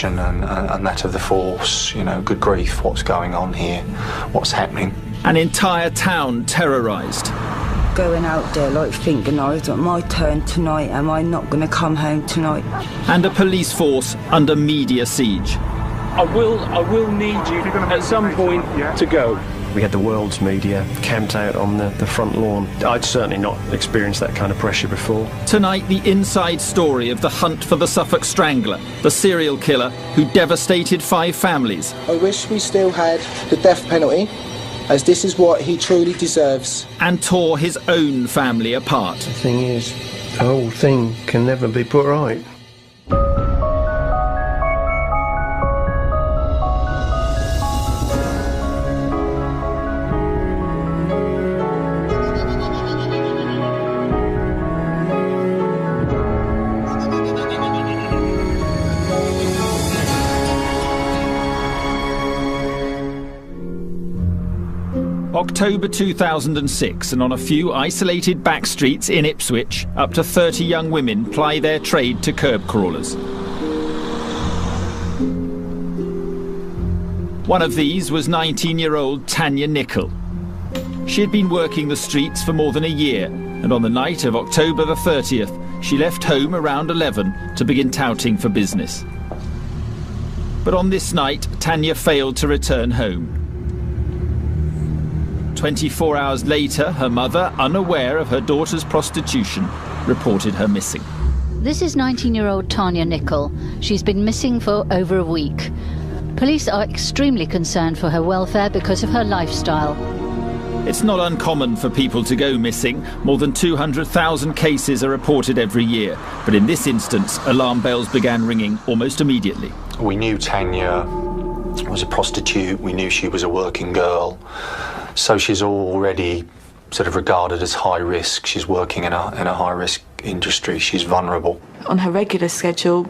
reaction and that of the force. You know, good grief, what's going on here? What's happening? An entire town terrorised. Going out there like thinking, oh, it's not my turn tonight, am I not going to come home tonight? And a police force under media siege. I will need you at some point to go. We had the world's media camped out on the front lawn. I'd certainly not experienced that kind of pressure before. Tonight, the inside story of the hunt for the Suffolk Strangler, the serial killer who devastated 5 families. I wish we still had the death penalty, as this is what he truly deserves. And tore his own family apart. The thing is, the whole thing can never be put right. October 2006, and on a few isolated back streets in Ipswich, up to 30 young women ply their trade to curb crawlers. One of these was 19-year-old Tanya Nicol. She had been working the streets for more than a year, and on the night of October the 30th, she left home around 11 to begin touting for business. But on this night, Tanya failed to return home. 24 hours later, her mother, unaware of her daughter's prostitution, reported her missing. This is 19-year-old Tanya Nicol. She's been missing for over a week. Police are extremely concerned for her welfare because of her lifestyle. It's not uncommon for people to go missing. More than 200,000 cases are reported every year. But in this instance, alarm bells began ringing almost immediately. We knew Tanya was a prostitute. We knew she was a working girl. So she's already sort of regarded as high risk. She's working in a high risk industry. She's vulnerable. On her regular schedule,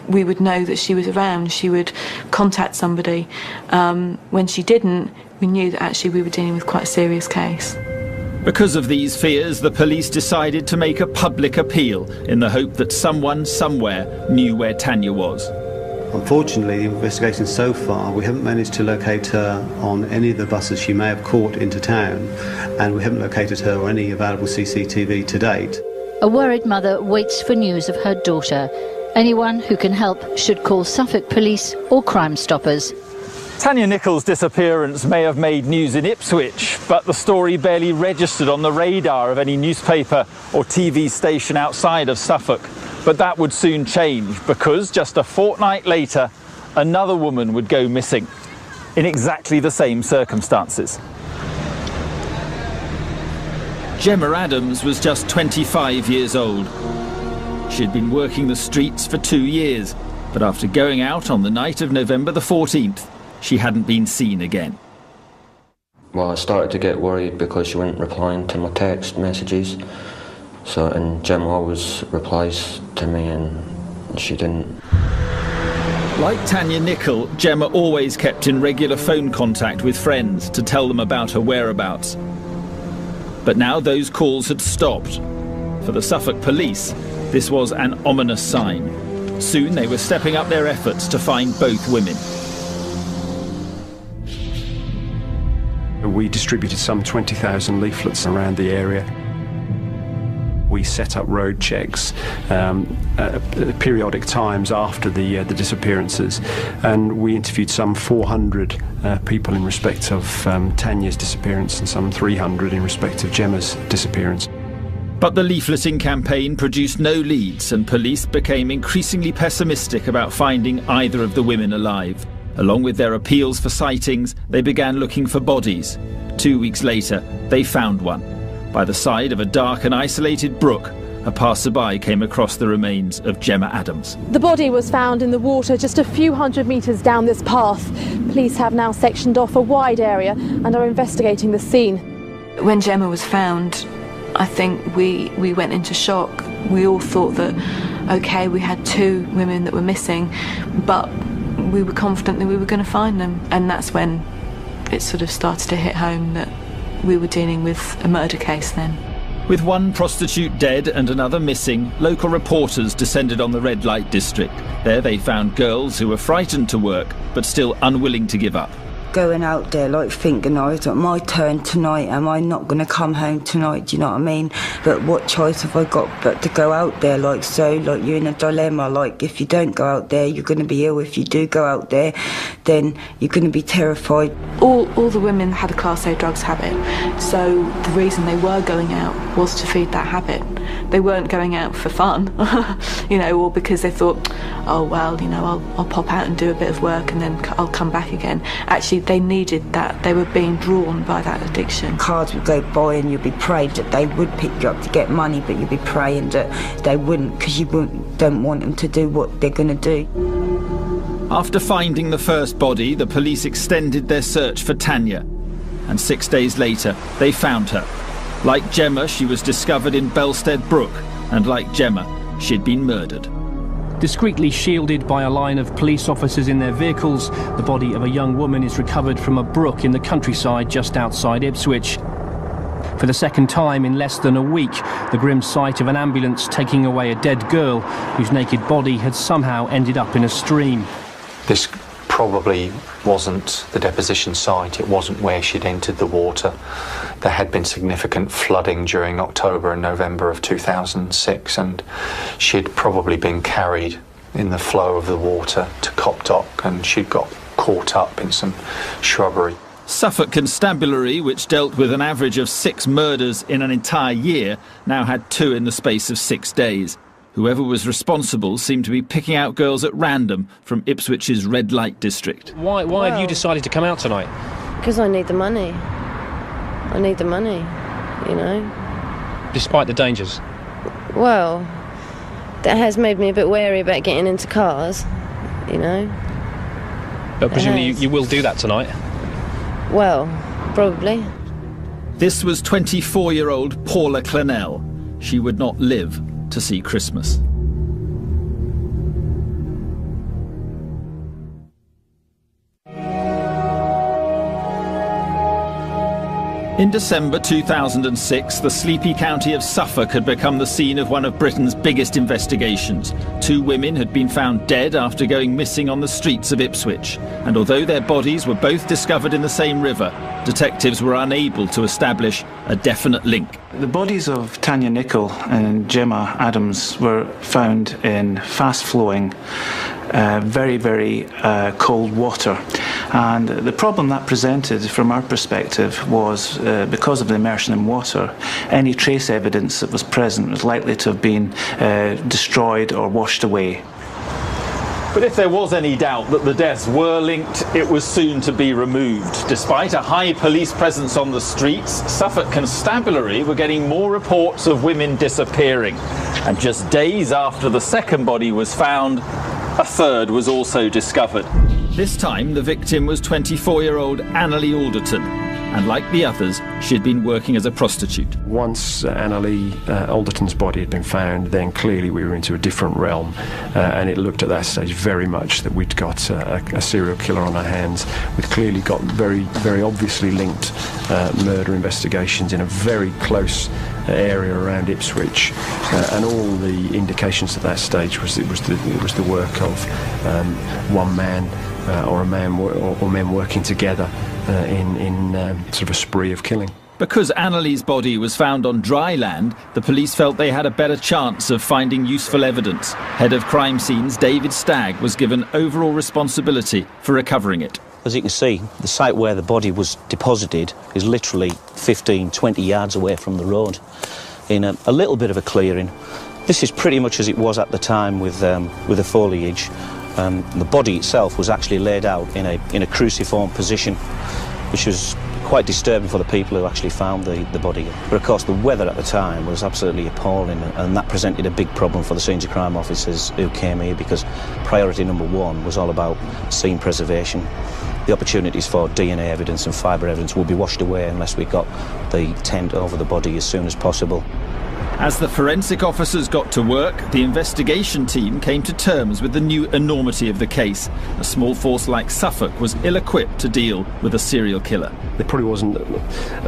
we would know that she was around. She would contact somebody. When she didn't, we knew that actually we were dealing with quite a serious case. Because of these fears, the police decided to make a public appeal in the hope that someone somewhere knew where Tanya was. Unfortunately, the investigation so far, we haven't managed to locate her on any of the buses she may have caught into town, and we haven't located her on any available CCTV to date. A worried mother waits for news of her daughter. Anyone who can help should call Suffolk Police or Crime Stoppers. Tanya Nicol's disappearance may have made news in Ipswich, but the story barely registered on the radar of any newspaper or TV station outside of Suffolk. But that would soon change, because just a fortnight later, another woman would go missing, in exactly the same circumstances. Gemma Adams was just 25 years old. She had been working the streets for 2 years, but after going out on the night of November the 14th, she hadn't been seen again. Well, I started to get worried because she wasn't replying to my text messages. And Gemma always replies to me, and she didn't. Like Tanya Nicol, Gemma always kept in regular phone contact with friends to tell them about her whereabouts. But now those calls had stopped. For the Suffolk police, this was an ominous sign. Soon they were stepping up their efforts to find both women. We distributed some 20,000 leaflets around the area. We set up road checks at periodic times after the disappearances, and we interviewed some 400 people in respect of Tanya's disappearance and some 300 in respect of Gemma's disappearance. But the leafleting campaign produced no leads, and police became increasingly pessimistic about finding either of the women alive. Along with their appeals for sightings, they began looking for bodies. 2 weeks later, they found one. By the side of a dark and isolated brook, a passerby came across the remains of Gemma Adams. The body was found in the water just a few hundred metres down this path. Police have now sectioned off a wide area and are investigating the scene. When Gemma was found, I think we went into shock. We all thought that, OK, we had 2 women that were missing, but we were confident that we were going to find them. And that's when it sort of started to hit home that we were dealing with a murder case then. With one prostitute dead and another missing, local reporters descended on the red light district. There they found girls who were frightened to work, but still unwilling to give up. Going out there like thinking, oh, it's not my turn tonight, am I not going to come home tonight, do you know what I mean? But what choice have I got but to go out there? Like, so, like, you're in a dilemma. Like, if you don't go out there, you're going to be ill. If you do go out there, then you're going to be terrified. All the women had a Class A drugs habit, so the reason they were going out was to feed that habit. They weren't going out for fun, you know, or because they thought, oh, well, you know, I'll pop out and do a bit of work and then I'll come back again. Actually, they needed that. They were being drawn by that addiction. Cars would go by and you'd be prayed that they would pick you up to get money, but you'd be praying that they wouldn't, because you don't want them to do what they're going to do. After finding the first body, the police extended their search for Tanya. And 6 days later, they found her. Like Gemma, she was discovered in Belstead Brook, and like Gemma, she'd been murdered. Discreetly shielded by a line of police officers in their vehicles, the body of a young woman is recovered from a brook in the countryside just outside Ipswich. For the second time in less than a week, the grim sight of an ambulance taking away a dead girl whose naked body had somehow ended up in a stream. This probably wasn't the deposition site. It wasn't where she'd entered the water. There had been significant flooding during October and November of 2006, and she'd probably been carried in the flow of the water to Copdock, and she'd got caught up in some shrubbery. Suffolk Constabulary, which dealt with an average of 6 murders in an entire year, now had 2 in the space of 6 days. Whoever was responsible seemed to be picking out girls at random from Ipswich's red light district. Why have you decided to come out tonight? Because I need the money. I need the money, you know. Despite the dangers? Well, that has made me a bit wary about getting into cars, you know. But presumably you will do that tonight? Well, probably. This was 24-year-old Paula Clennell. She would not live to see Christmas. In December 2006, the sleepy county of Suffolk had become the scene of one of Britain's biggest investigations. 2 women had been found dead after going missing on the streets of Ipswich, and although their bodies were both discovered in the same river, detectives were unable to establish a definite link. The bodies of Tanya Nicholl and Gemma Adams were found in fast-flowing, very, very cold water. And the problem that presented from our perspective was because of the immersion in water, any trace evidence that was present was likely to have been destroyed or washed away. But if there was any doubt that the deaths were linked, it was soon to be removed. Despite a high police presence on the streets, Suffolk Constabulary were getting more reports of women disappearing. And just days after the second body was found, a third was also discovered. This time, the victim was 24-year-old Annalie Alderton, and like the others, she'd been working as a prostitute. Once Annalie Alderton's body had been found, then clearly we were into a different realm, and it looked at that stage very much that we'd got a serial killer on our hands. We'd clearly got very, very obviously linked murder investigations in a very close area around Ipswich, and all the indications at that stage was it was the work of one man or men working together in sort of a spree of killing. Because Annalie's body was found on dry land, the police felt they had a better chance of finding useful evidence. Head of crime scenes David Stagg was given overall responsibility for recovering it. As you can see, the site where the body was deposited is literally 15, 20 yards away from the road, in a little bit of a clearing. This is pretty much as it was at the time with the foliage. The body itself was actually laid out in a cruciform position, which was quite disturbing for the people who actually found the body. But of course the weather at the time was absolutely appalling, and that presented a big problem for the scenes of crime officers who came here, because priority number 1 was all about scene preservation. The opportunities for DNA evidence and fibre evidence would be washed away unless we got the tent over the body as soon as possible. As the forensic officers got to work, the investigation team came to terms with the new enormity of the case. A small force like Suffolk was ill-equipped to deal with a serial killer. There probably wasn't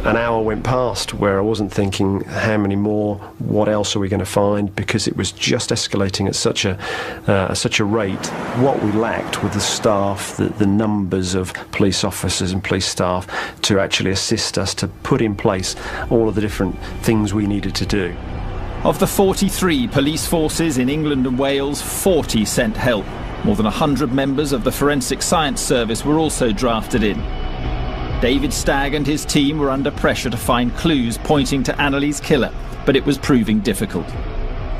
an hour went past where I wasn't thinking, how many more, what else are we going to find, because it was just escalating at such a rate. What we lacked were the staff, the numbers of police officers and police staff to actually assist us to put in place all of the different things we needed to do. Of the 43 police forces in England and Wales, 40 sent help. More than 100 members of the Forensic Science Service were also drafted in. David Stagg and his team were under pressure to find clues pointing to Annalie's killer, but it was proving difficult.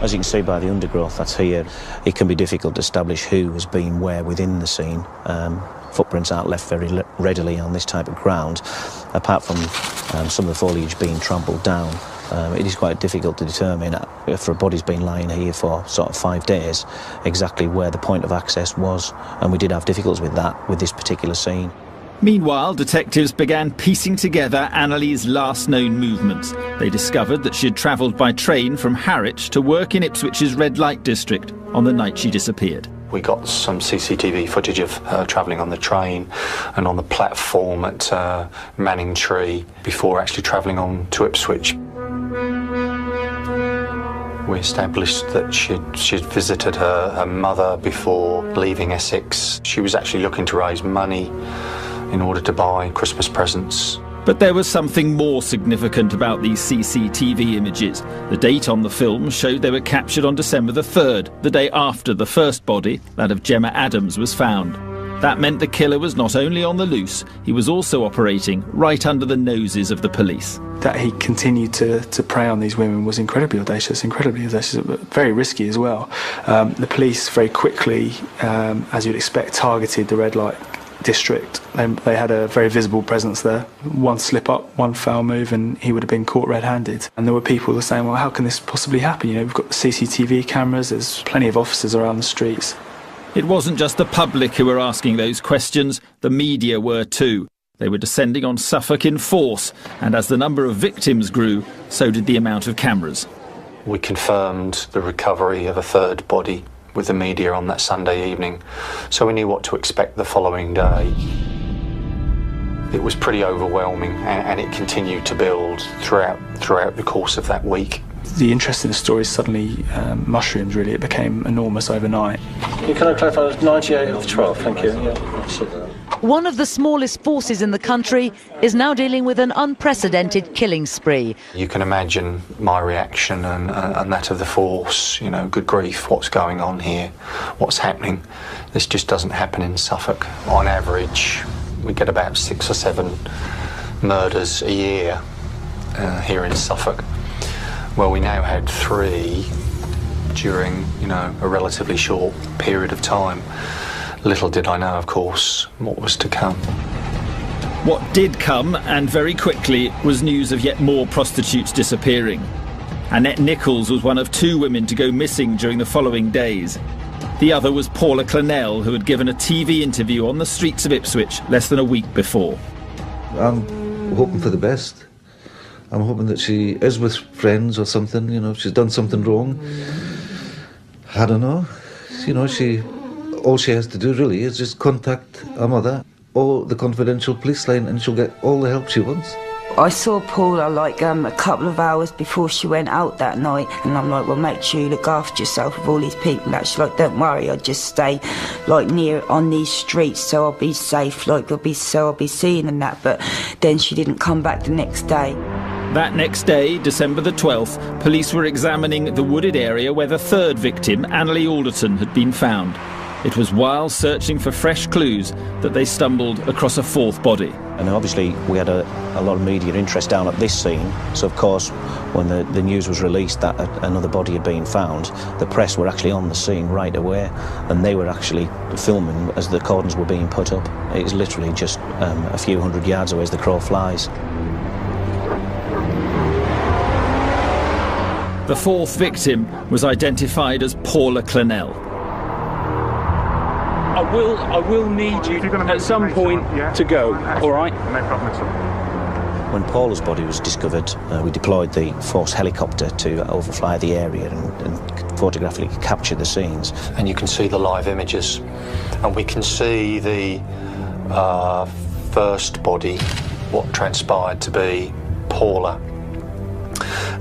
As you can see by the undergrowth that's here, it can be difficult to establish who has been where within the scene. Footprints aren't left very readily on this type of ground, apart from some of the foliage being trampled down. It is quite difficult to determine, if a body's been lying here for sort of 5 days, exactly where the point of access was, and we did have difficulties with that with this particular scene. Meanwhile, detectives began piecing together Annalie's last known movements. They discovered that she had travelled by train from Harwich to work in Ipswich's red light district on the night she disappeared. We got some CCTV footage of her travelling on the train and on the platform at Manningtree before actually travelling on to Ipswich. We established that she'd visited her mother before leaving Essex. She was actually looking to raise money in order to buy Christmas presents. But there was something more significant about these CCTV images. The date on the film showed they were captured on December the 3rd, the day after the first body, that of Gemma Adams, was found. That meant the killer was not only on the loose, he was also operating right under the noses of the police. That he continued to prey on these women was incredibly audacious, but very risky as well. The police very quickly, as you'd expect, targeted the red light district. They had a very visible presence there. One slip up, one foul move, and he would have been caught red-handed. And there were people who were saying, well, how can this possibly happen? You know, we've got the CCTV cameras, there's plenty of officers around the streets. It wasn't just the public who were asking those questions, the media were too. They were descending on Suffolk in force, and as the number of victims grew, so did the amount of cameras. We confirmed the recovery of a third body with the media on that Sunday evening, so we knew what to expect the following day. It was pretty overwhelming, and it continued to build throughout the course of that week. The interest in the story suddenly mushroomed, really. It became enormous overnight. Can I clarify, 98 of 12, thank you. One of the smallest forces in the country is now dealing with an unprecedented killing spree. You can imagine my reaction and that of the force. You know, good grief, what's going on here? What's happening? This just doesn't happen in Suffolk. On average, we get about 6 or 7 murders a year here in Suffolk. Well, we now had 3 during, a relatively short period of time. Little did I know, of course, what was to come. What did come, and very quickly, was news of yet more prostitutes disappearing. Annette Nichols was one of 2 women to go missing during the following days. The other was Paula Clennell, who had given a TV interview on the streets of Ipswich less than a week before. I'm hoping for the best. I'm hoping that she is with friends or something, if she's done something wrong. I don't know. All she has to do really is just contact her mother or the confidential police line, and she'll get all the help she wants. I saw Paula a couple of hours before she went out that night, and I'm like, well, make sure you look after yourself with all these people. And she's like, don't worry, I'll just stay near on these streets, so I'll be safe, I'll be seen and that. But then she didn't come back the next day. That next day, December the 12th, police were examining the wooded area where the third victim, Annalie Alderton, had been found. It was while searching for fresh clues that they stumbled across a 4th body. And obviously we had a lot of media interest down at this scene, so of course when the news was released that another body had been found, the press were actually on the scene right away, and they were actually filming as the cordons were being put up. It was literally just a few hundred yards away as the crow flies. The 4th victim was identified as Paula Clennell. I will need you at some point to go, all right? No problem at all. When Paula's body was discovered, we deployed the force helicopter to overfly the area and photographically capture the scenes. And you can see the live images, and we can see the first body, what transpired to be Paula.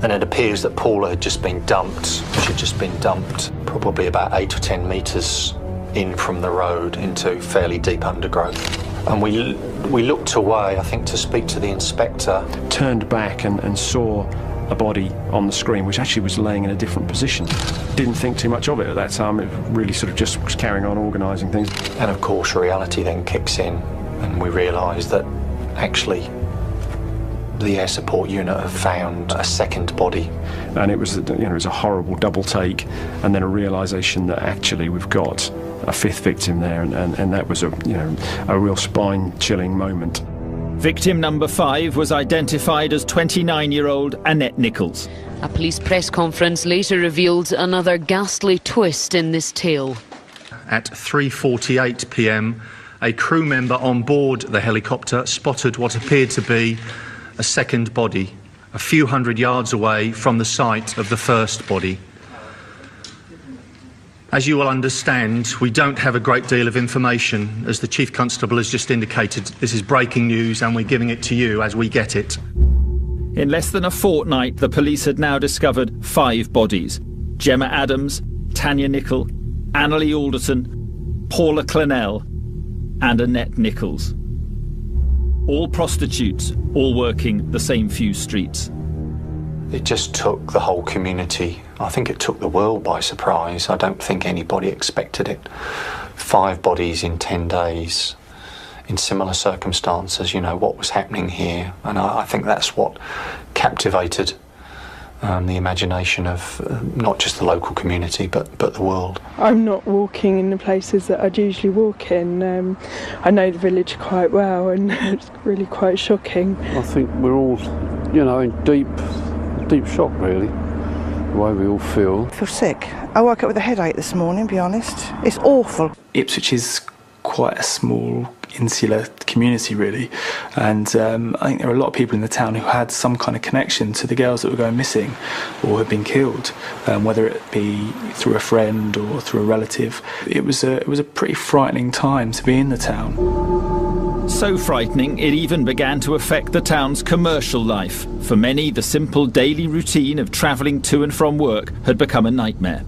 And it appears that Paula had just been dumped. She'd just been dumped probably about 8 or 10 metres in from the road into fairly deep undergrowth. And we looked away, I think, to speak to the inspector. Turned back and saw a body on the screen which actually was laying in a different position. Didn't think too much of it at that time. It really sort of just was carrying on organising things. And of course reality then kicks in, and we realise that actually the air support unit have found a second body. And it was, it was a horrible double take, and then a realisation that actually we've got a fifth victim there, and that was a real spine-chilling moment. Victim number 5 was identified as 29-year-old Annette Nichols. A police press conference later revealed another ghastly twist in this tale. At 3:48 p.m, a crew member on board the helicopter spotted what appeared to be a second body, a few hundred yards away from the site of the first body. As you will understand, we don't have a great deal of information. As the Chief Constable has just indicated, this is breaking news and we're giving it to you as we get it. In less than a fortnight, the police had now discovered 5 bodies. Gemma Adams, Tanya Nichol, Annalie Alderton, Paula Clennell and Annette Nichols. All prostitutes, all working the same few streets. It just took the whole community, I think it took the world by surprise. I don't think anybody expected it. 5 bodies in 10 days in similar circumstances, what was happening here. And I think that's what captivated the imagination of not just the local community, but the world. I'm not walking in the places that I'd usually walk in. I know the village quite well, and it's really quite shocking. I think we're all, in deep shock, really, the way we all feel. I feel sick. I woke up with a headache this morning, to be honest. It's awful. Ipswich is quite a small, insular community, really, and I think there are a lot of people in the town who had some kind of connection to the girls that were going missing or had been killed, whether it be through a friend or through a relative. It was a pretty frightening time to be in the town. So frightening, it even began to affect the town's commercial life. For many, the simple daily routine of travelling to and from work had become a nightmare.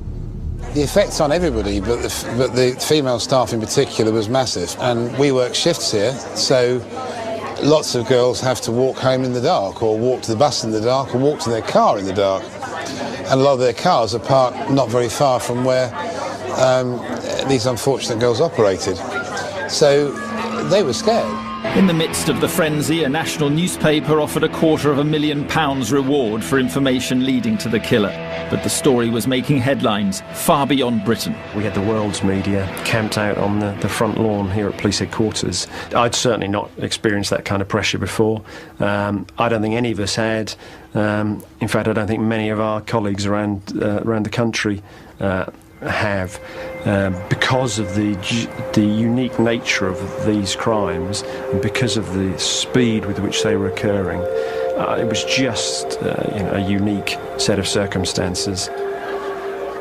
The effects on everybody, but the female staff in particular, was massive. And we work shifts here, so lots of girls have to walk home in the dark, or walk to the bus in the dark, or walk to their car in the dark. And a lot of their cars are parked not very far from where these unfortunate girls operated. So they were scared. In the midst of the frenzy, a national newspaper offered £250,000 reward for information leading to the killer. But the story was making headlines far beyond Britain. We had the world's media camped out on the front lawn here at police headquarters. I'd certainly not experienced that kind of pressure before. I don't think any of us had. In fact, I don't think many of our colleagues around the country have, because of the unique nature of these crimes and because of the speed with which they were occurring. It was just a unique set of circumstances.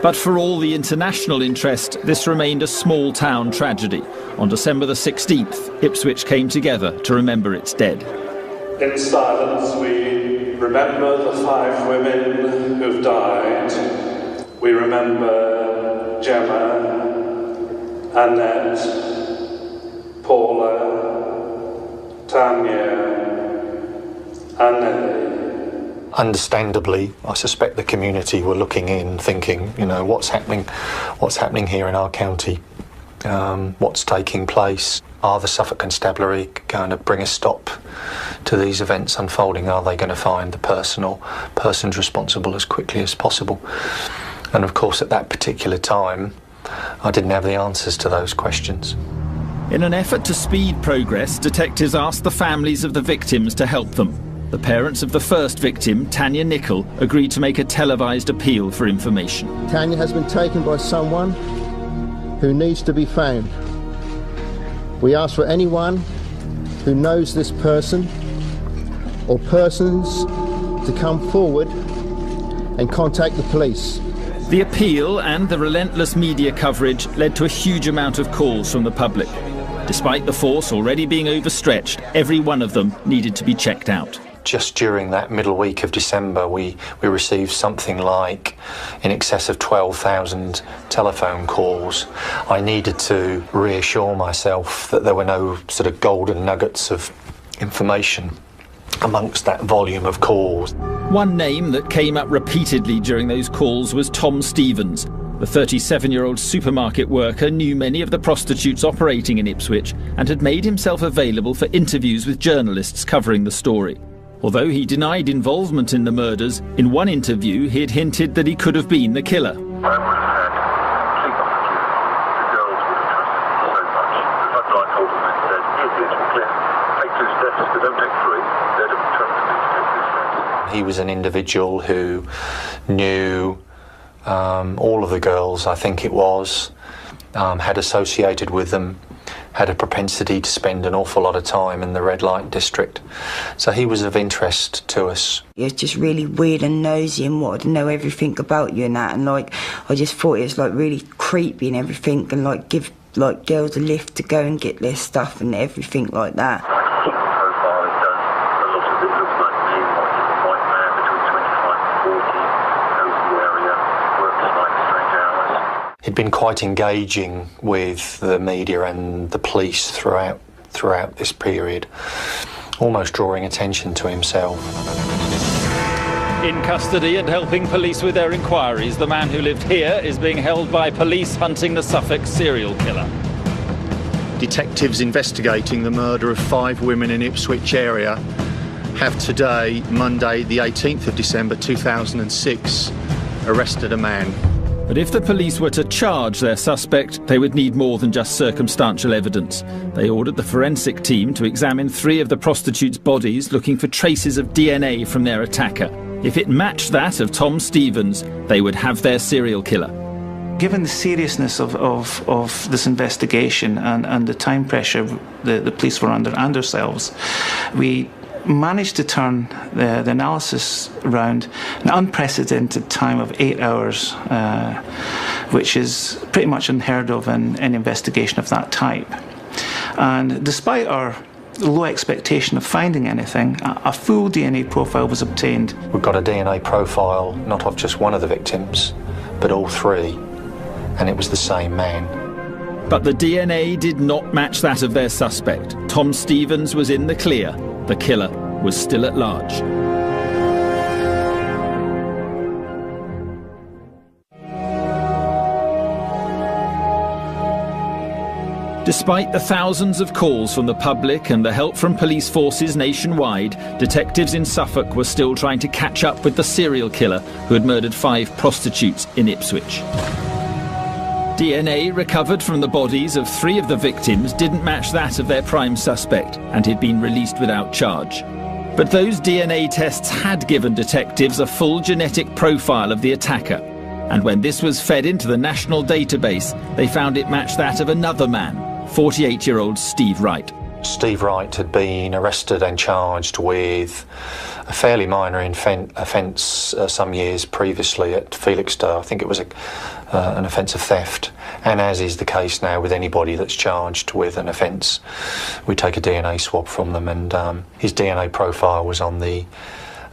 But for all the international interest, this remained a small town tragedy. On December the 16th, Ipswich came together to remember its dead. In silence, we remember the 5 women who've died. We remember Gemma, Annette, Paula, Tanya, Annalie. Understandably, I suspect the community were looking in, thinking, what's happening here in our county? What's taking place? Are the Suffolk Constabulary going to bring a stop to these events unfolding? Are they going to find the persons responsible as quickly as possible? And of course, at that particular time, I didn't have the answers to those questions. In an effort to speed progress, detectives asked the families of the victims to help them. The parents of the first victim, Tanya Nichol, agreed to make a televised appeal for information. Tanya has been taken by someone who needs to be found. We ask for anyone who knows this person or persons to come forward and contact the police. The appeal and the relentless media coverage led to a huge amount of calls from the public. Despite the force already being overstretched, every one of them needed to be checked out. Just during that middle week of December, we received something like in excess of 12,000 telephone calls. I needed to reassure myself that there were no sort of golden nuggets of information amongst that volume of calls. One name that came up repeatedly during those calls was Tom Stevens. The 37-year-old supermarket worker knew many of the prostitutes operating in Ipswich and had made himself available for interviews with journalists covering the story. Although he denied involvement in the murders, in one interview he had hinted that he could have been the killer. He was an individual who knew all of the girls, I think it was, had associated with them, had a propensity to spend an awful lot of time in the red light district. So he was of interest to us. He was just really weird and nosy and wanted to know everything about you and that, and like I just thought it was like really creepy and everything, and like give like girls a lift to go and get their stuff and everything like that. He'd been quite engaging with the media and the police throughout this period, almost drawing attention to himself. In custody and helping police with their inquiries, the man who lived here is being held by police hunting the Suffolk serial killer. Detectives investigating the murder of 5 women in Ipswich area have today, Monday the 18th of December 2006, arrested a man. But if the police were to charge their suspect, they would need more than just circumstantial evidence. They ordered the forensic team to examine 3 of the prostitutes' bodies, looking for traces of DNA from their attacker. If it matched that of Tom Stevens, they would have their serial killer. Given the seriousness of this investigation and the time pressure the police were under and ourselves, we managed to turn the analysis around an unprecedented time of 8 hours, which is pretty much unheard of in an investigation of that type. And despite our low expectation of finding anything, a full DNA profile was obtained. We've got a DNA profile not of just one of the victims, but all 3, and it was the same man. But the DNA did not match that of their suspect. Tom Stevens was in the clear. The killer was still at large. Despite the thousands of calls from the public and the help from police forces nationwide, detectives in Suffolk were still trying to catch up with the serial killer who had murdered 5 prostitutes in Ipswich. DNA recovered from the bodies of 3 of the victims didn't match that of their prime suspect, and he'd been released without charge. But those DNA tests had given detectives a full genetic profile of the attacker, and when this was fed into the national database, they found it matched that of another man, 48-year-old Steve Wright. Steve Wright had been arrested and charged with a fairly minor offence some years previously at Felixstowe. I think it was an offence of theft. And as is the case now with anybody that's charged with an offence, we take a DNA swab from them, and his DNA profile was on the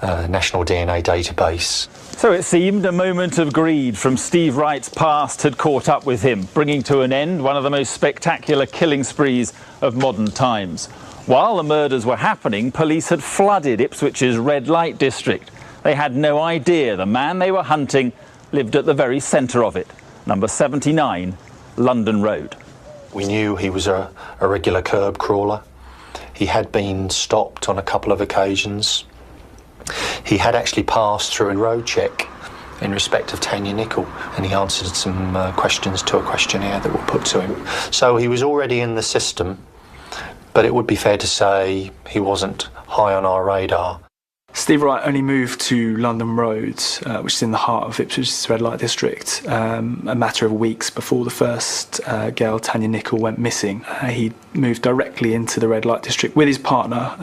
national DNA database. So it seemed a moment of greed from Steve Wright's past had caught up with him, bringing to an end one of the most spectacular killing sprees of modern times. While the murders were happening, police had flooded Ipswich's red light district. They had no idea the man they were hunting lived at the very centre of it, number 79, London Road. We knew he was a regular curb crawler. He had been stopped on a couple of occasions. He had actually passed through a road check in respect of Tanya Nicol, and he answered some questions to a questionnaire that were put to him. So he was already in the system, but it would be fair to say he wasn't high on our radar. Steve Wright only moved to London Road, which is in the heart of Ipswich's red light district, a matter of weeks before the first girl, Tanya Nicol, went missing. He moved directly into the red light district with his partner,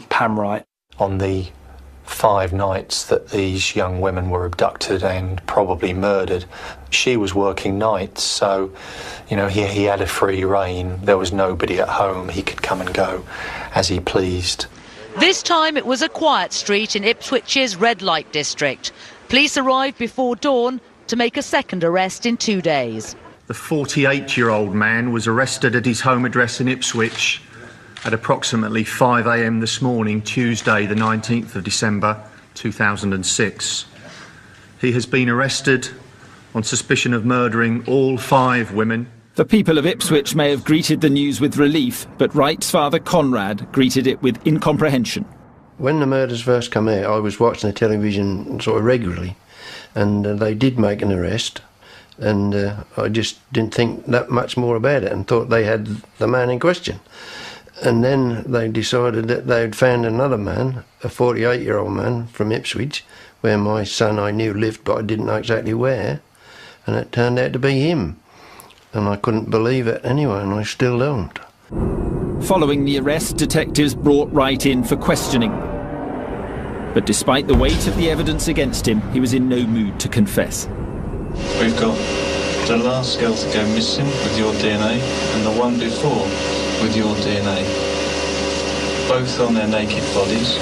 Pam Wright. On the 5 nights that these young women were abducted and probably murdered, she was working nights, so, you know, he had a free rein. There was nobody at home. He could come and go as he pleased. This time it was a quiet street in Ipswich's red light district. Police arrived before dawn to make a second arrest in 2 days. The 48-year-old man was arrested at his home address in Ipswich at approximately 5 a.m. this morning, Tuesday the 19th of December 2006. He has been arrested on suspicion of murdering all 5 women. The people of Ipswich may have greeted the news with relief, but Wright's father Conrad greeted it with incomprehension. When the murders first come out, I was watching the television sort of regularly, and they did make an arrest, and I just didn't think that much more about it and thought they had the man in question. And then they decided that they'd found another man, a 48-year-old man from Ipswich, where my son I knew lived, but I didn't know exactly where, and it turned out to be him. And I couldn't believe it anyway, and I still don't. Following the arrest, detectives brought Wright in for questioning. But despite the weight of the evidence against him, he was in no mood to confess. We've got the last girl to go missing with your DNA and the one before with your DNA. Both on their naked bodies.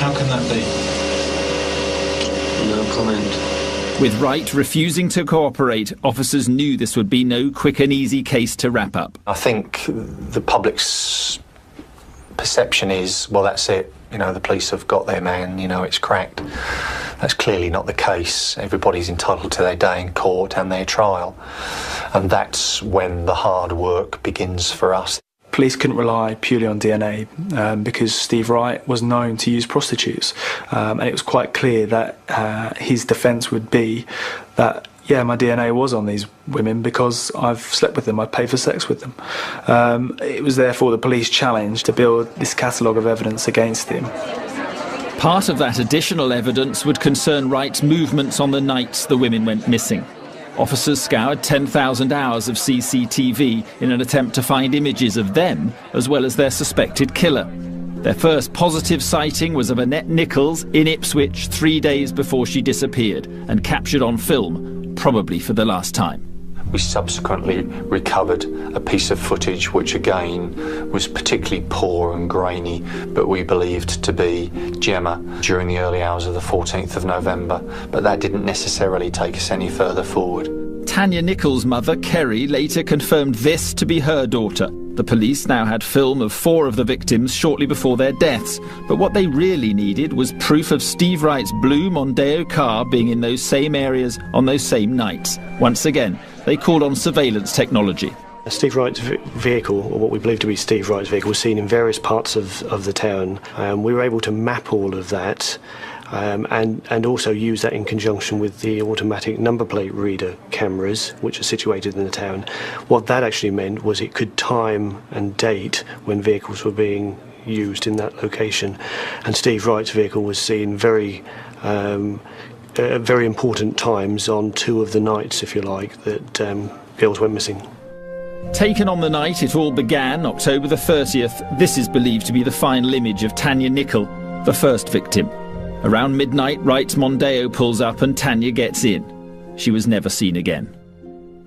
How can that be? No comment. With Wright refusing to cooperate, officers knew this would be no quick and easy case to wrap up. I think the public's perception is, well, that's it. You know, the police have got their man, you know, it's cracked. That's clearly not the case. Everybody's entitled to their day in court and their trial. And that's when the hard work begins for us. Police couldn't rely purely on DNA because Steve Wright was known to use prostitutes. And it was quite clear that his defence would be that, yeah, my DNA was on these women because I've slept with them, I've paid for sex with them. It was therefore the police challenge to build this catalogue of evidence against him. Part of that additional evidence would concern Wright's movements on the nights the women went missing. Officers scoured 10,000 hours of CCTV in an attempt to find images of them as well as their suspected killer. Their first positive sighting was of Annette Nichols in Ipswich 3 days before she disappeared and captured on film, probably for the last time. We subsequently recovered a piece of footage which again was particularly poor and grainy, but we believed to be Gemma during the early hours of the 14th of November, but that didn't necessarily take us any further forward. Tanya Nichols' mother, Kerry, later confirmed this to be her daughter. The police now had film of 4 of the victims shortly before their deaths, but what they really needed was proof of Steve Wright's blue Mondeo car being in those same areas on those same nights. Once again, they called on surveillance technology. Steve Wright's vehicle, or what we believe to be Steve Wright's vehicle, was seen in various parts of the town. We were able to map all of that and also use that in conjunction with the automatic number plate reader cameras which are situated in the town. What that actually meant was it could time and date when vehicles were being used in that location, and Steve Wright's vehicle was seen very important times on 2 of the nights, if you like, that girls went missing. Taken on the night it all began, October the 30th, this is believed to be the final image of Tanya Nicholl, the first victim. Around midnight, Wright's Mondeo pulls up and Tanya gets in. She was never seen again.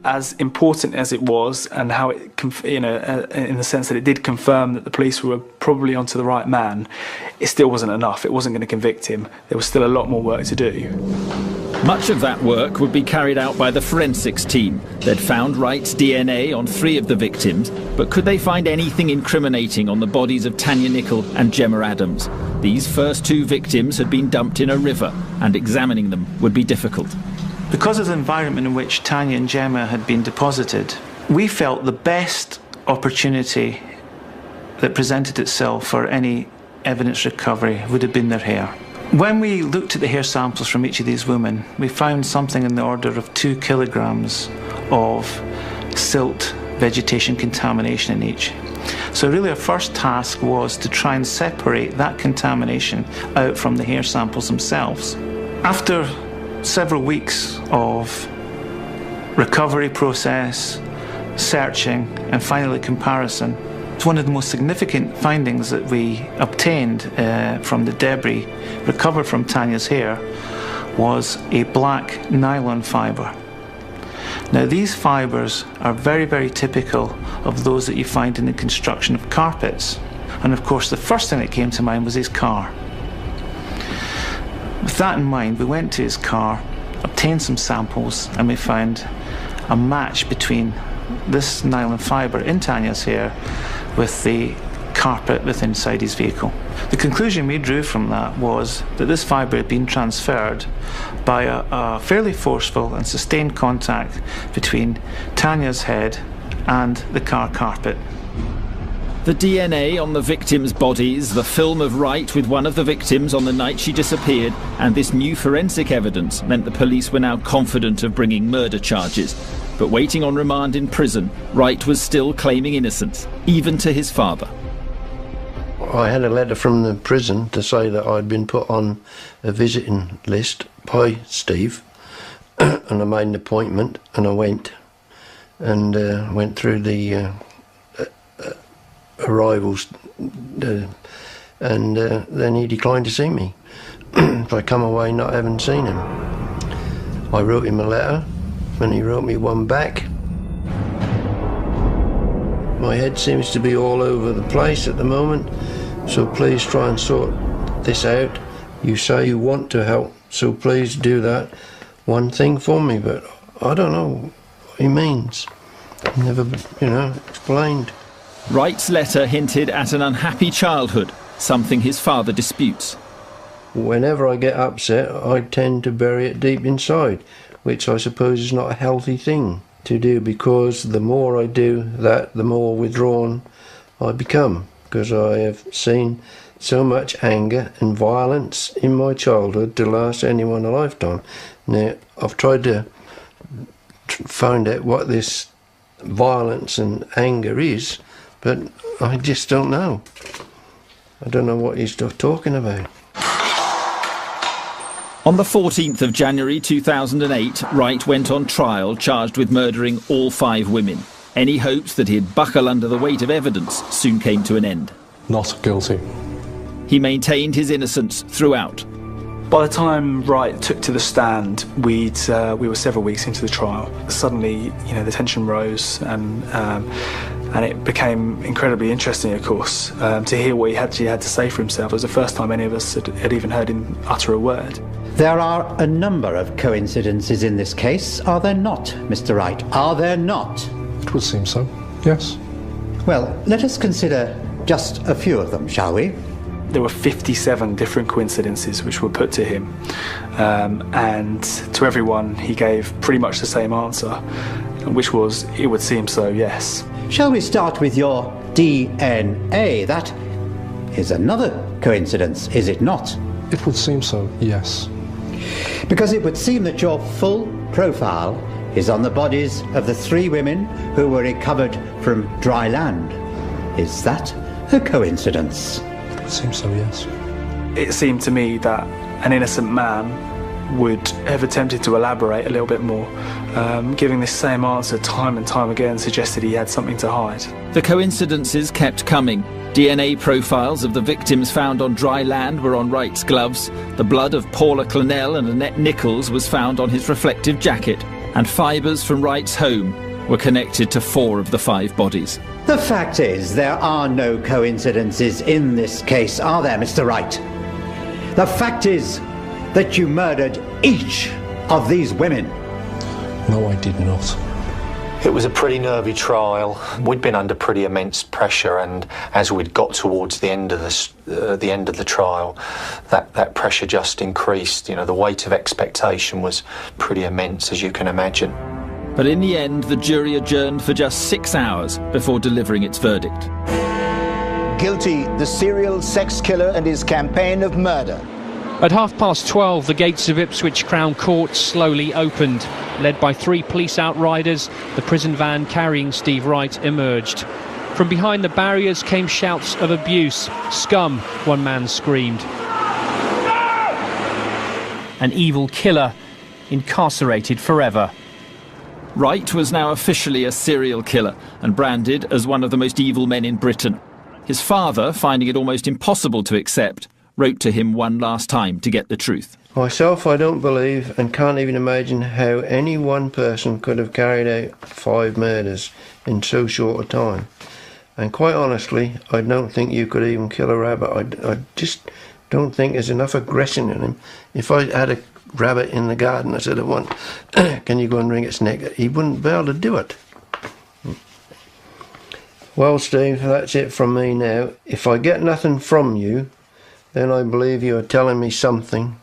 As important as it was, and how it, in the sense that it did confirm that the police were probably onto the right man, it still wasn't enough. It wasn't going to convict him. There was still a lot more work to do. Much of that work would be carried out by the forensics team. They'd found Wright's DNA on 3 of the victims, but could they find anything incriminating on the bodies of Tanya Nicholl and Gemma Adams? These first 2 victims had been dumped in a river, and examining them would be difficult. Because of the environment in which Tanya and Gemma had been deposited, we felt the best opportunity that presented itself for any evidence recovery would have been their hair. When we looked at the hair samples from each of these women, we found something in the order of 2 kilograms of silt vegetation contamination in each. So really our first task was to try and separate that contamination out from the hair samples themselves. After several weeks of recovery process, searching and finally comparison, One of the most significant findings that we obtained from the debris recovered from Tanya's hair was a black nylon fibre. Now, these fibres are very, very typical of those that you find in the construction of carpets. And of course, the first thing that came to mind was his car. With that in mind, we went to his car, obtained some samples, and we found a match between this nylon fibre in Tanya's hair with the carpet within inside his vehicle. The conclusion we drew from that was that this fibre had been transferred by a fairly forceful and sustained contact between Tanya's head and the car carpet. The DNA on the victims' bodies, the film of Wright with one of the victims on the night she disappeared, and this new forensic evidence meant the police were now confident of bringing murder charges. But waiting on remand in prison, Wright was still claiming innocence, even to his father. I had a letter from the prison to say that I'd been put on a visiting list by Steve, and I made an appointment, and I went through the arrivals, and then he declined to see me. I come away not having seen him. I wrote him a letter, and he wrote me one back. My head seems to be all over the place at the moment, so please try and sort this out. You say you want to help, so please do that one thing for me, but I don't know what he means. Never, explained. Wright's letter hinted at an unhappy childhood, something his father disputes. Whenever I get upset, I tend to bury it deep inside, which I suppose is not a healthy thing to do, because the more I do that, the more withdrawn I become, because I have seen so much anger and violence in my childhood to last anyone a lifetime. Now, I've tried to find out what this violence and anger is, but I just don't know. I don't know what he's talking about. On the 14th of January 2008, Wright went on trial charged with murdering all 5 women. Any hopes that he'd buckle under the weight of evidence soon came to an end. Not guilty. He maintained his innocence throughout. By the time Wright took to the stand, we were several weeks into the trial. Suddenly, the tension rose, and it became incredibly interesting, of course, to hear what he actually had to say for himself. It was the first time any of us had even heard him utter a word. There are a number of coincidences in this case, are there not, Mr. Wright? Are there not? It would seem so, yes. Well, let us consider just a few of them, shall we? There were 57 different coincidences which were put to him, and to everyone he gave pretty much the same answer, which was, it would seem so, yes. Shall we start with your DNA? That is another coincidence, is it not? It would seem so, yes. Because it would seem that your full profile is on the bodies of the 3 women who were recovered from dry land. Is that a coincidence? It would seem so, yes. It seemed to me that an innocent man would have attempted to elaborate a little bit more. Giving this same answer time and time again suggested he had something to hide. The coincidences kept coming. DNA profiles of the victims found on dry land were on Wright's gloves. The blood of Paula Clennell and Annette Nichols was found on his reflective jacket. And fibres from Wright's home were connected to 4 of the 5 bodies. The fact is, there are no coincidences in this case, are there, Mr. Wright? The fact is that you murdered each of these women. No, I did not. It was a pretty nervy trial. We'd been under pretty immense pressure, and as we'd got towards the end of the trial, that pressure just increased. The weight of expectation was pretty immense, as you can imagine. But in the end, the jury adjourned for just 6 hours before delivering its verdict. Guilty, the serial sex killer and his campaign of murder. At 12:30, the gates of Ipswich Crown Court slowly opened. Led by 3 police outriders, the prison van carrying Steve Wright emerged. From behind the barriers came shouts of abuse. "Scum," one man screamed. An evil killer incarcerated forever. Wright was now officially a serial killer and branded as one of the most evil men in Britain. His father, finding it almost impossible to accept, wrote to him one last time to get the truth. Myself, I don't believe and can't even imagine how any one person could have carried out 5 murders in so short a time. And quite honestly, I don't think you could even kill a rabbit. I just don't think there's enough aggression in him. If I had a rabbit in the garden, I said, I want, can you go and wring its neck? He wouldn't be able to do it. Well, Steve, that's it from me now. If I get nothing from you, then I believe you are telling me something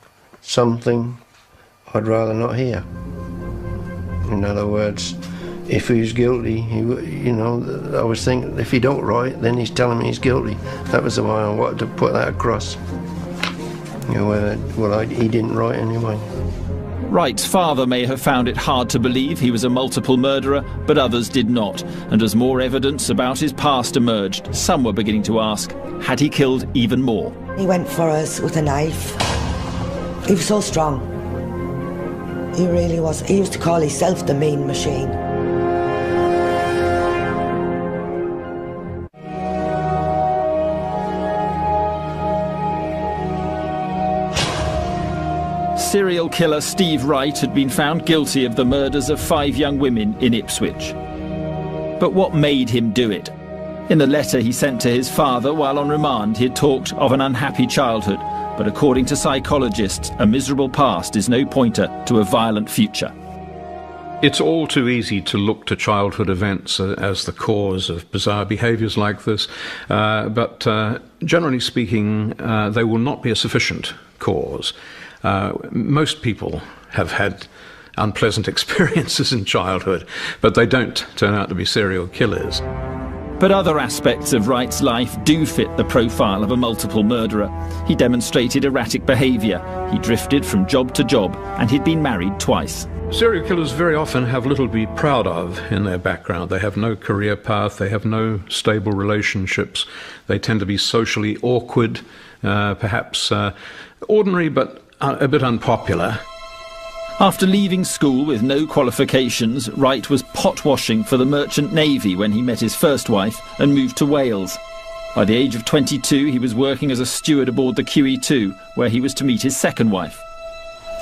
I'd rather not hear. In other words, if he's guilty, I was thinking if he don't write, then he's telling me he's guilty. That was the way I wanted to put that across. He didn't write anyway. Wright's father may have found it hard to believe he was a multiple murderer, but others did not. And as more evidence about his past emerged, some were beginning to ask, had he killed even more? He went for us with a knife. He was so strong. He really was. He used to call himself the mean machine. Serial killer Steve Wright had been found guilty of the murders of 5 young women in Ipswich. But what made him do it? In the letter he sent to his father while on remand, he had talked of an unhappy childhood, but according to psychologists, a miserable past is no pointer to a violent future. It's all too easy to look to childhood events as the cause of bizarre behaviours like this, but generally speaking, they will not be a sufficient cause. Most people have had unpleasant experiences in childhood, but they don't turn out to be serial killers. But other aspects of Wright's life do fit the profile of a multiple murderer. He demonstrated erratic behaviour, he drifted from job to job, and he'd been married twice. Serial killers very often have little to be proud of in their background. They have no career path, they have no stable relationships, they tend to be socially awkward, perhaps ordinary but a bit unpopular. After leaving school with no qualifications, Wright was pot washing for the Merchant Navy when he met his first wife and moved to Wales. By the age of 22, he was working as a steward aboard the QE2, where he was to meet his second wife.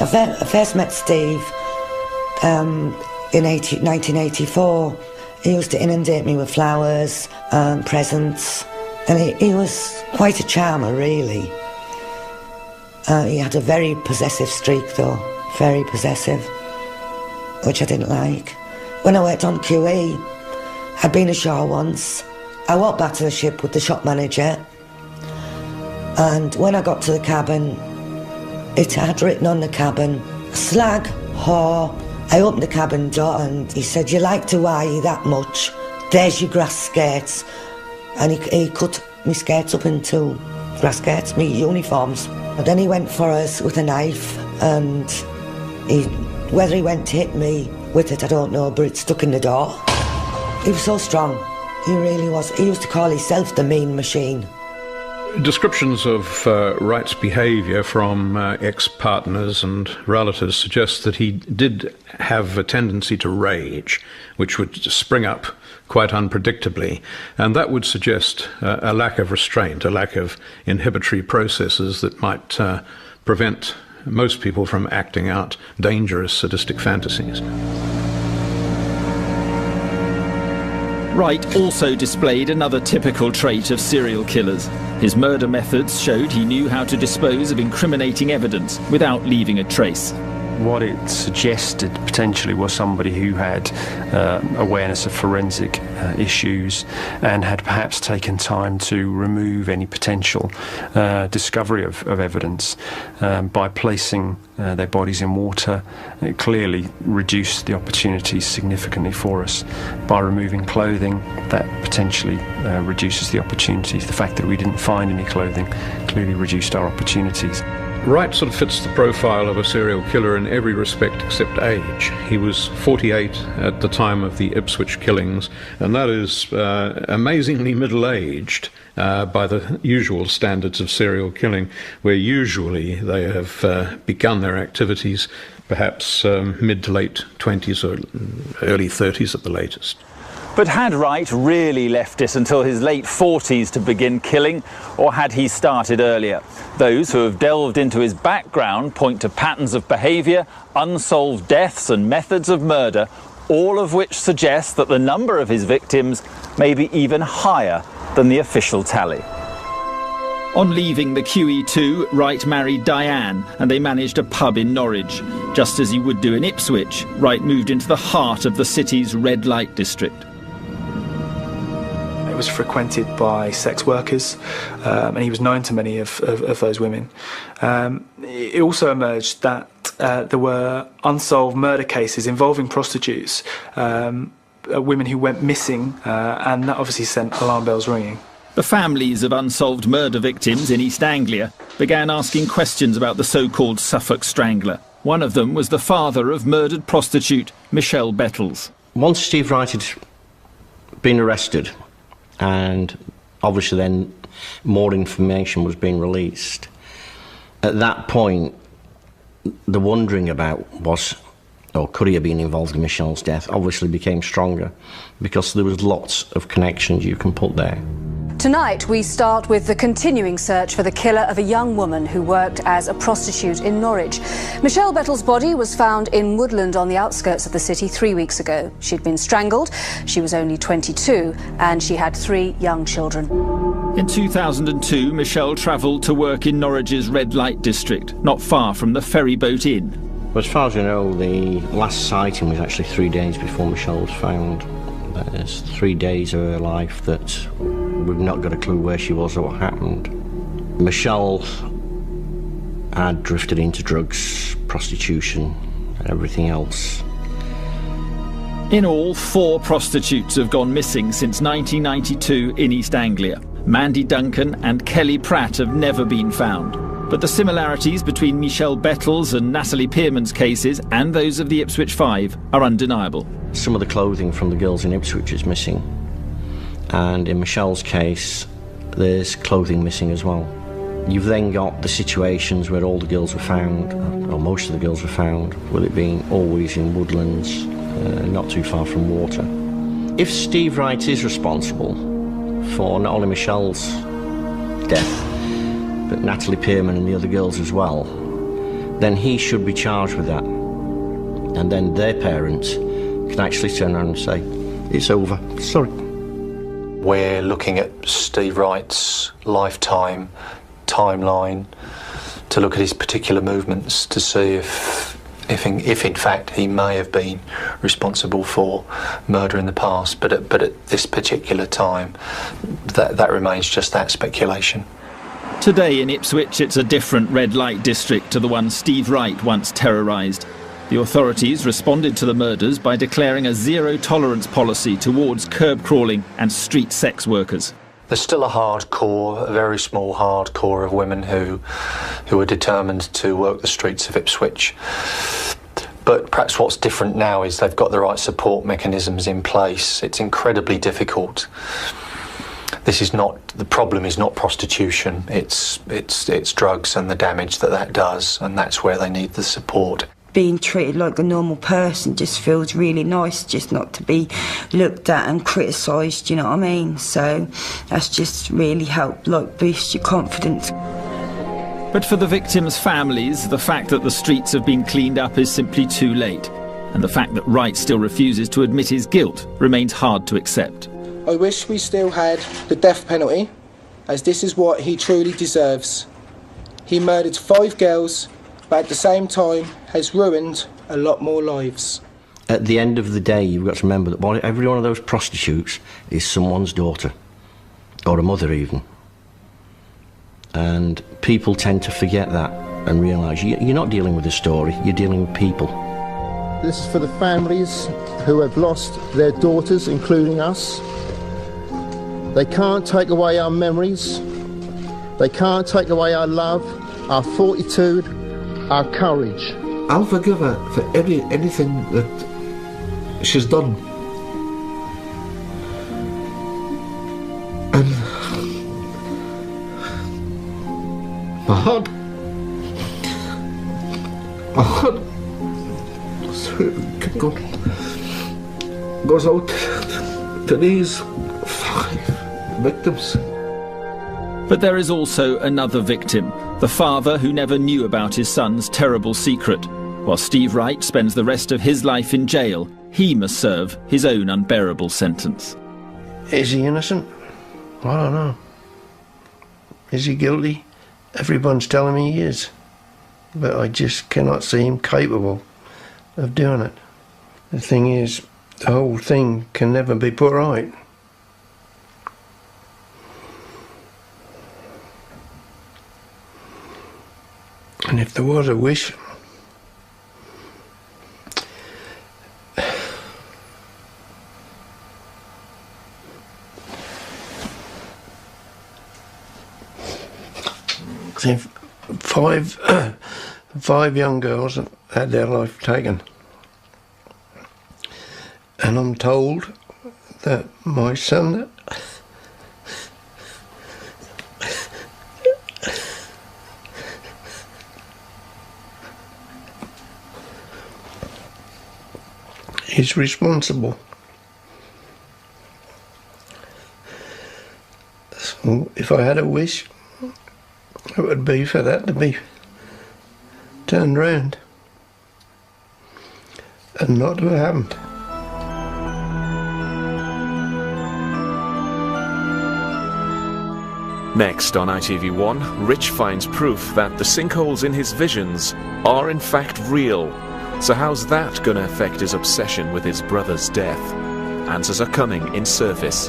I first met Steve in 1984. He used to inundate me with flowers and presents, and he was quite a charmer, really. He had a very possessive streak, though, very possessive, which I didn't like. When I worked on QE, I'd been ashore once. I walked back to the ship with the shop manager, and when I got to the cabin, it had written on the cabin, slag, whore. I opened the cabin door and he said, you like to weigh that much, there's your grass skirts. And he cut my skirts up into grass skirts, my uniforms. And then he went for us with a knife, and whether he went to hit me with it, I don't know, but it stuck in the door. He was so strong, he really was. He used to call himself the mean machine. Descriptions of Wright's behaviour from ex-partners and relatives suggest that he did have a tendency to rage, which would spring up quite unpredictably, and that would suggest a lack of restraint, a lack of inhibitory processes that might prevent most people from acting out dangerous sadistic fantasies. Wright also displayed another typical trait of serial killers. His murder methods showed he knew how to dispose of incriminating evidence without leaving a trace. What it suggested potentially was somebody who had awareness of forensic issues and had perhaps taken time to remove any potential discovery of evidence by placing their bodies in water. It clearly reduced the opportunities significantly for us. By removing clothing, that potentially reduces the opportunities. The fact that we didn't find any clothing clearly reduced our opportunities. Wright sort of fits the profile of a serial killer in every respect except age. He was 48 at the time of the Ipswich killings, and that is amazingly middle-aged by the usual standards of serial killing, where usually they have begun their activities perhaps mid to late 20s or early 30s at the latest. But had Wright really left it until his late 40s to begin killing, or had he started earlier? Those who have delved into his background point to patterns of behaviour, unsolved deaths and methods of murder, all of which suggest that the number of his victims may be even higher than the official tally. On leaving the QE2, Wright married Diane and they managed a pub in Norwich. Just as he would do in Ipswich, Wright moved into the heart of the city's red light district. It was frequented by sex workers, and he was known to many of those women. It also emerged that there were unsolved murder cases involving prostitutes, women who went missing, and that obviously sent alarm bells ringing. The families of unsolved murder victims in East Anglia began asking questions about the so-called Suffolk Strangler. One of them was the father of murdered prostitute Michelle Bettles. Once Steve Wright had been arrested, and obviously then more information was being released, at that point the wondering about was, or could he have been involved in Michelle's death, obviously became stronger, because there was lots of connections you can put there. Tonight we start with the continuing search for the killer of a young woman who worked as a prostitute in Norwich. Michelle Bettles' body was found in woodland on the outskirts of the city 3 weeks ago. She'd been strangled, she was only 22, and she had 3 young children. In 2002, Michelle travelled to work in Norwich's red light district, not far from the Ferryboat Inn. As far as we know, the last sighting was actually 3 days before Michelle was found. There's 3 days of her life that we've not got a clue where she was or what happened. Michelle had drifted into drugs, prostitution, and everything else. In all, 4 prostitutes have gone missing since 1992 in East Anglia. Mandy Duncan and Kelly Pratt have never been found. But the similarities between Michelle Bettles and Natalie Pearman's cases and those of the Ipswich Five are undeniable. Some of the clothing from the girls in Ipswich is missing, and in Michelle's case there's clothing missing as well. You've then got the situations where all the girls were found, or most of the girls were found, with it being always in woodlands, not too far from water. If Steve Wright is responsible for not only Michelle's death, but Natalie Pearman and the other girls as well, then he should be charged with that. And then their parents can actually turn around and say, it's over, sorry. We're looking at Steve Wright's lifetime timeline to look at his particular movements to see if in fact he may have been responsible for murder in the past, but at this particular time that remains just that, speculation. Today in Ipswich, it's a different red light district to the one Steve Wright once terrorised. The authorities responded to the murders by declaring a zero-tolerance policy towards curb-crawling and street sex workers. There's still a very small hardcore of women who are determined to work the streets of Ipswich. But perhaps what's different now is they've got the right support mechanisms in place. It's incredibly difficult. The problem is not prostitution, it's drugs and the damage that does, and that's where they need the support. Being treated like a normal person just feels really nice, just not to be looked at and criticised, you know what I mean? So that's just really helped, boost your confidence. But for the victims' families, the fact that the streets have been cleaned up is simply too late. And the fact that Wright still refuses to admit his guilt remains hard to accept. I wish we still had the death penalty, as this is what he truly deserves. He murdered 5 girls, but at the same time has ruined a lot more lives. At the end of the day, you've got to remember that every one of those prostitutes is someone's daughter, or a mother even. And people tend to forget that and realise you're not dealing with a story, you're dealing with people. This is for the families who have lost their daughters, including us. They can't take away our memories. They can't take away our love, our fortitude, our courage. I'll forgive her for anything that she's done. And my heart goes out to these 5 victims. But there is also another victim, the father who never knew about his son's terrible secret. While Steve Wright spends the rest of his life in jail, he must serve his own unbearable sentence. Is he innocent? I don't know. Is he guilty? Everyone's telling me he is. But I just cannot see him capable of doing it. The thing is, the whole thing can never be put right. And if there was a wish, see, 5 young girls had their life taken, and I'm told that my son is responsible. So if I had a wish, it would be for that to be turned round and not to have happened. Next on ITV1, Rich finds proof that the sinkholes in his visions are in fact real. So how's that going to affect his obsession with his brother's death? Answers are coming in Surface.